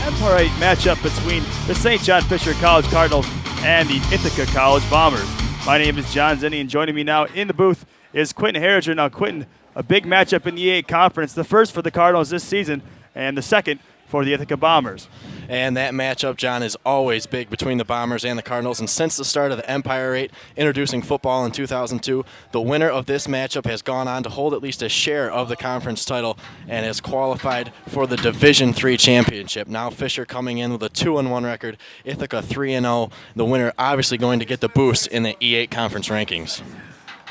Empire 8 matchup between the St. John Fisher College Cardinals and the Ithaca College Bombers. My name is John Zenny, and joining me now in the booth is Quentin Harriger. Now, Quentin, a big matchup in the E8 Conference, the first for the Cardinals this season and the second for the Ithaca Bombers. And that matchup, John, is always big between the Bombers and the Cardinals. And since the start of the Empire 8, introducing football in 2002, the winner of this matchup has gone on to hold at least a share of the conference title and has qualified for the Division III championship. Now Fisher coming in with a 2-1 record, Ithaca 3-0. The winner obviously going to get the boost in the E8 conference rankings.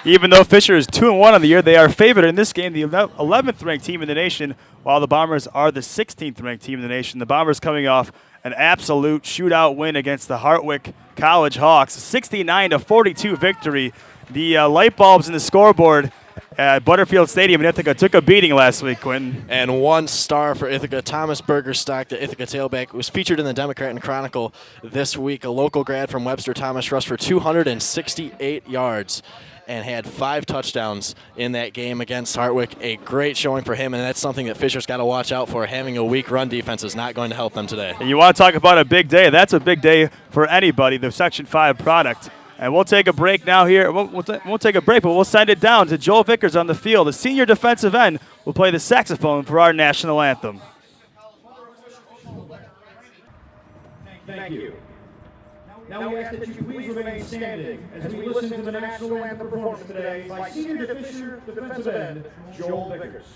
Even though Fisher is 2-1 on the year, they are favored in this game, the 11th ranked team in the nation, while the Bombers are the 16th ranked team in the nation. The Bombers coming off an absolute shootout win against the Hartwick College Hawks, 69-42 victory. The light bulbs in the scoreboard at Butterfield Stadium in Ithaca took a beating last week, Quentin. And 1 star for Ithaca, Thomas Bergerstock, the Ithaca tailback, was featured in the Democrat and Chronicle this week. A local grad from Webster, Thomas rushed for 268 yards. And had 5 touchdowns in that game against Hartwick. A great showing for him, and that's something that Fisher's got to watch out for. Having a weak run defense is not going to help them today. And you want to talk about a big day? That's a big day for anybody, the Section 5 product. And we'll take a break now here. We'll take a break, but we'll send it down to Joel Vickers on the field. The senior defensive end will play the saxophone for our national anthem. Thank you. Now we ask that you please remain standing as we listen to the national anthem performance today by senior defensive end Joel Vickers.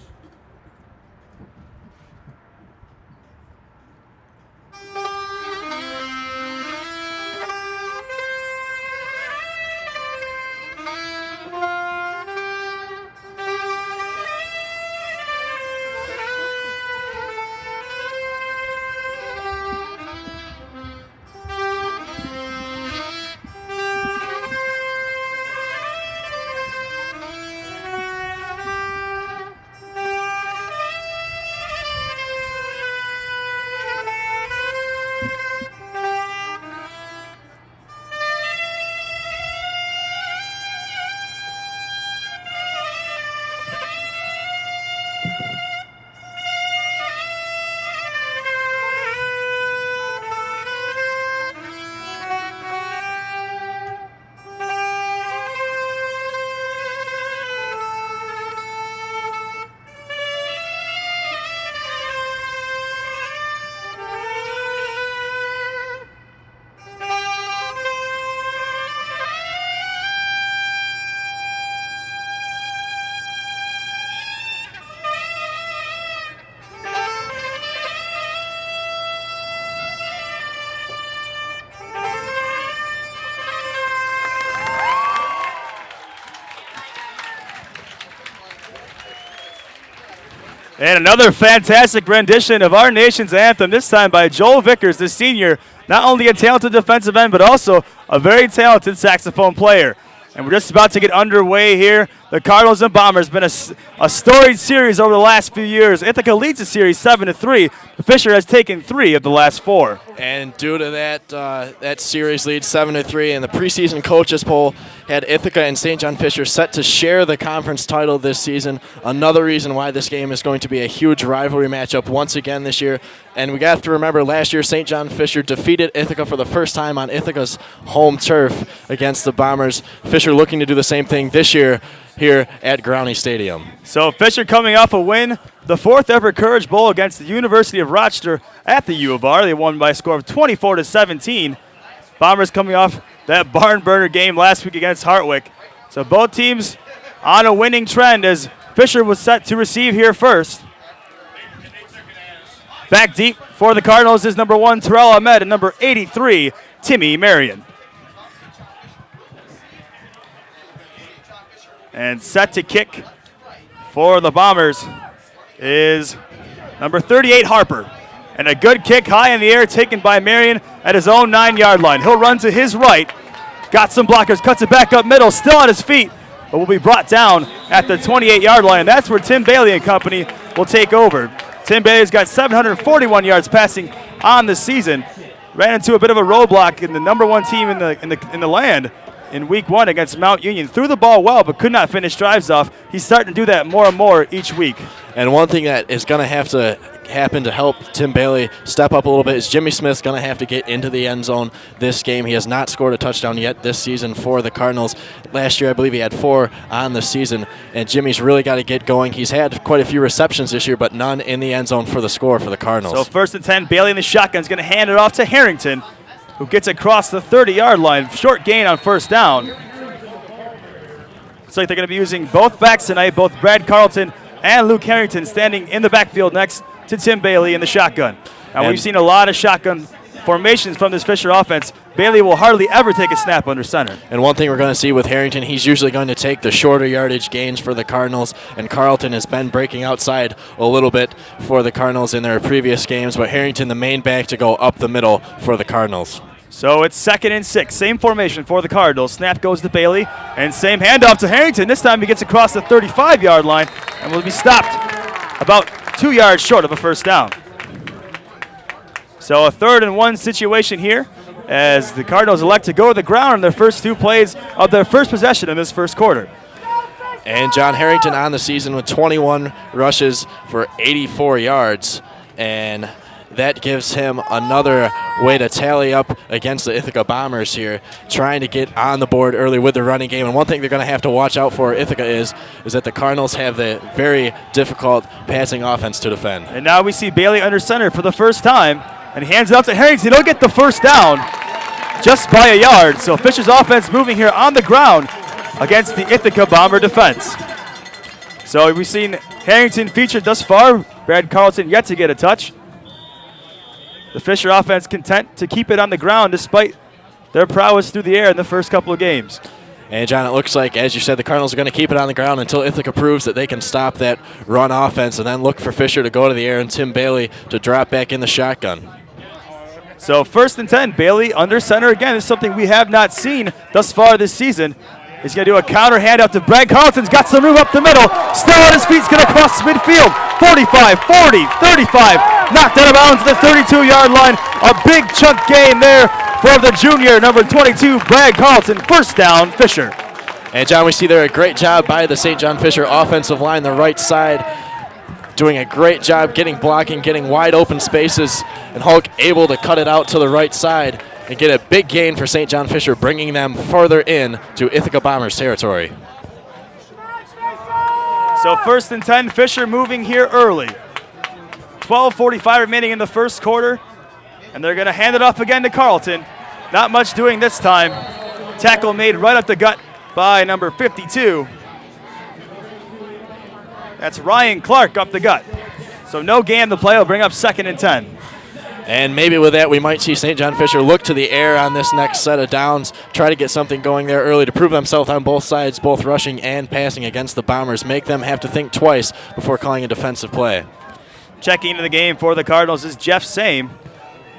And another fantastic rendition of our nation's anthem, this time by Joel Vickers, the senior, not only a talented defensive end, but also a very talented saxophone player. And we're just about to get underway here. The Cardinals and Bombers been a storied series over the last few years. Ithaca leads the series 7-3. Fisher has taken 3 of the last 4. And due to that series lead 7-3, and the preseason coaches poll had Ithaca and St. John Fisher set to share the conference title this season. Another reason why this game is going to be a huge rivalry matchup once again this year. And we got to remember last year St. John Fisher defeated Ithaca for the first time on Ithaca's home turf against the Bombers. Fisher looking to do the same thing this year here at Growney Stadium. So Fisher coming off a win, the 4th ever Courage Bowl against the University of Rochester at the U of R. They won by a score of 24-17. Bombers coming off that barn burner game last week against Hartwick. So both teams on a winning trend as Fisher was set to receive here first. Back deep for the Cardinals is number 1, Terrell Ahmed, and number 83, Timmy Marion. And set to kick for the Bombers is number 38, Harper. And a good kick high in the air taken by Marion at his own 9-yard line. He'll run to his right. Got some blockers, cuts it back up middle, still on his feet, but will be brought down at the 28-yard line. That's where Tim Bailey and company will take over. Tim Bailey's got 741 yards passing on the season. Ran into a bit of a roadblock in the number 1 team in the land in week 1 against Mount Union. Threw the ball well, but could not finish drives off. He's starting to do that more and more each week. And one thing that is going to have to happen to help Tim Bailey step up a little bit is Jimmy Smith's going to have to get into the end zone this game. He has not scored a touchdown yet this season for the Cardinals. Last year, I believe he had 4 on the season, and Jimmy's really got to get going. He's had quite a few receptions this year, but none in the end zone for the score for the Cardinals. So 1st and 10, Bailey in the shotgun is going to hand it off to Harrington, who gets across the 30-yard line. Short gain on 1st down. Looks like they're going to be using both backs tonight, both Brad Carlton and Luke Harrington standing in the backfield next to Tim Bailey in the shotgun. Now, we've seen a lot of shotgun formations from this Fisher offense. Bailey will hardly ever take a snap under center. And one thing we're going to see with Harrington, he's usually going to take the shorter yardage gains for the Cardinals, and Carlton has been breaking outside a little bit for the Cardinals in their previous games, but Harrington, the main back, to go up the middle for the Cardinals. So it's 2nd and 6. Same formation for the Cardinals. Snap goes to Bailey, and same handoff to Harrington. This time he gets across the 35-yard line and will be stopped about 2 yards short of a 1st down. So a 3rd and 1 situation here as the Cardinals elect to go to the ground in their first 2 plays of their first possession in this first quarter. And John Harrington on the season with 21 rushes for 84 yards, and that gives him another way to tally up against the Ithaca Bombers here, trying to get on the board early with the running game. And one thing they're going to have to watch out for Ithaca is that the Cardinals have the very difficult passing offense to defend. And now we see Bailey under center for the first time, and he hands it off to Harrington. He'll get the 1st down just by a yard. So Fisher's offense moving here on the ground against the Ithaca Bomber defense. So we've seen Harrington featured thus far. Brad Carlton yet to get a touch. The Fisher offense content to keep it on the ground despite their prowess through the air in the first couple of games. And, John, it looks like, as you said, the Cardinals are going to keep it on the ground until Ithaca proves that they can stop that run offense, and then look for Fisher to go to the air and Tim Bailey to drop back in the shotgun. So 1st and 10, Bailey under center again. This is something we have not seen thus far this season. He's going to do a counter handoff to Brad Carlton's got some room up the middle. Still on his feet. He's going to cross midfield. 45, 40, 35. Knocked out of bounds to the 32-yard line. A big chunk gain there for the junior, number 22, Brad Carlton. 1st down, Fisher. And, John, we see there a great job by the St. John Fisher offensive line, the right side, doing a great job blocking, getting wide open spaces, and Hulk able to cut it out to the right side and get a big gain for St. John Fisher, bringing them further in to Ithaca Bombers territory. So 1st and 10, Fisher moving here early. 12:45 remaining in the first quarter, and they're going to hand it off again to Carlton. Not much doing this time. Tackle made right up the gut by number 52. That's Ryan Clark up the gut. So no gain in the play. Will bring up 2nd and 10. And maybe with that, we might see St. John Fisher look to the air on this next set of downs, try to get something going there early to prove themselves on both sides, both rushing and passing against the Bombers, make them have to think twice before calling a defensive play. Checking into the game for the Cardinals is Jeff Same,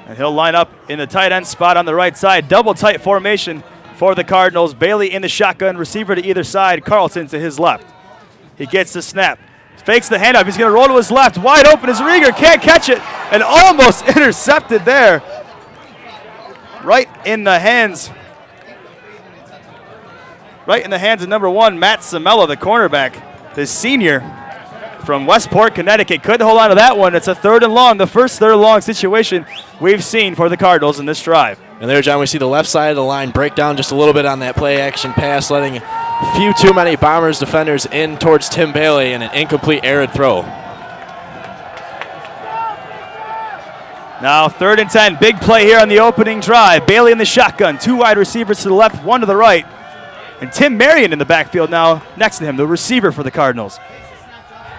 and he'll line up in the tight end spot on the right side. Double tight formation for the Cardinals. Bailey in the shotgun, receiver to either side, Carlton to his left. He gets the snap. Fakes the handoff. He's going to roll to his left. Wide open is Rieger. Can't catch it. And almost intercepted there. Right in the hands. Right in the hands of number 1, Matt Samella, the cornerback. The senior from Westport, Connecticut. Couldn't hold on to that one. It's a 3rd and long. The first 3rd and long situation we've seen for the Cardinals in this drive. And there, John, we see the left side of the line break down just a little bit on that play action pass, letting a few too many Bombers defenders in towards Tim Bailey and an incomplete arid throw. Now 3rd and 10. Big play here on the opening drive. Bailey in the shotgun. 2 wide receivers to the left, 1 to the right. And Tim Marion in the backfield now next to him, the receiver for the Cardinals.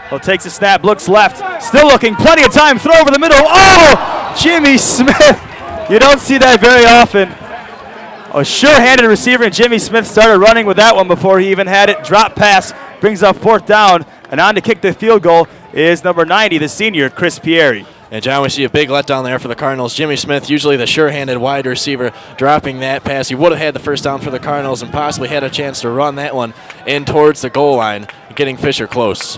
Well, takes a snap, looks left. Still looking, plenty of time. Throw over the middle. Oh! Jimmy Smith. You don't see that very often. A sure-handed receiver, and Jimmy Smith started running with that one before he even had it. Drop pass brings up 4th down, and on to kick the field goal is number 90, the senior, Chris Pieri. And, John, we see a big letdown there for the Cardinals. Jimmy Smith, usually the sure-handed wide receiver, dropping that pass. He would have had the 1st down for the Cardinals and possibly had a chance to run that one in towards the goal line, getting Fisher close.